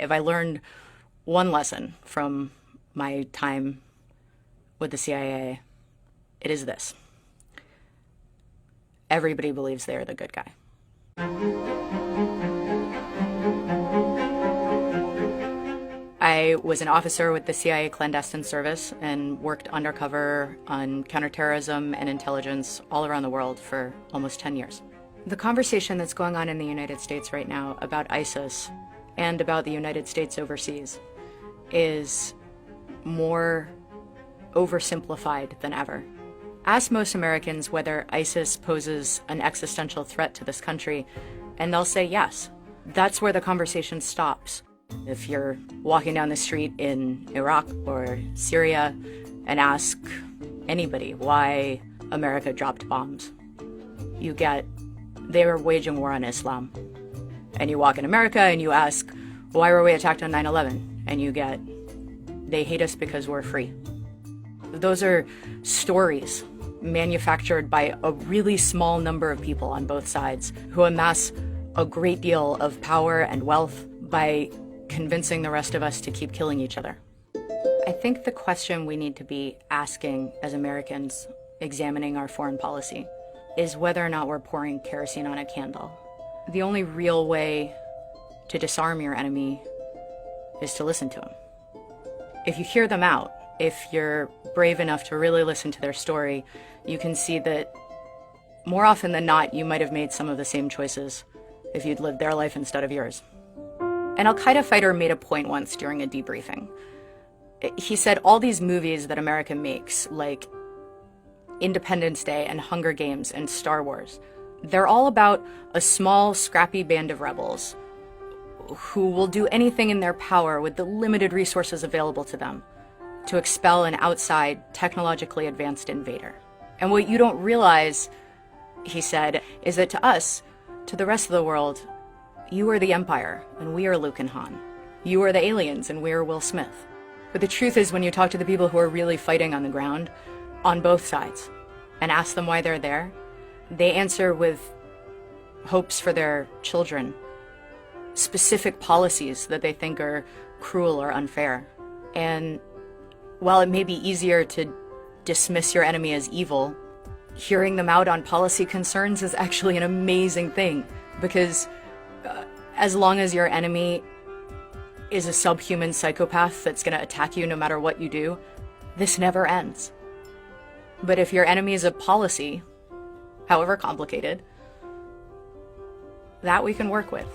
If I learned one lesson from my time with the CIA, it is this. Everybody believes they're the good guy. I was an officer with the CIA clandestine service and worked undercover on counterterrorism and intelligence all around the world for almost 10 years. The conversation that's going on in the United States right now about ISIS and about the United States overseas is more oversimplified than ever. Ask most Americans whether ISIS poses an existential threat to this country, and they'll say yes. That's where the conversation stops. If you're walking down the street in Iraq or Syria and ask anybody why America dropped bombs, you get, they were waging war on Islam. And you walk in America and you ask, why were we attacked on 9/11? And you get, they hate us because we're free. Those are stories manufactured by a really small number of people on both sides who amass a great deal of power and wealth by convincing the rest of us to keep killing each other. I think the question we need to be asking as Americans examining our foreign policy is whether or not we're pouring kerosene on a candle. The only real way to disarm your enemy is to listen to them. If you hear them out, if you're brave enough to really listen to their story, you can see that more often than not, you might have made some of the same choices if you'd lived their life instead of yours. An Al-Qaeda fighter made a point once during a debriefing. He said all these movies that America makes, like Independence Day and Hunger Games and Star Wars, they're all about a small, scrappy band of rebels who will do anything in their power with the limited resources available to them to expel an outside, technologically advanced invader. And what you don't realize, he said, is that to us, to the rest of the world, you are the Empire, and we are Luke and Han. You are the aliens, and we are Will Smith. But the truth is, when you talk to the people who are really fighting on the ground, on both sides, and ask them why they're there, they answer with hopes for their children, specific policies that they think are cruel or unfair. And while it may be easier to dismiss your enemy as evil, hearing them out on policy concerns is actually an amazing thing, because as long as your enemy is a subhuman psychopath that's going to attack you no matter what you do, this never ends. But if your enemy is a policy, however complicated, that we can work with.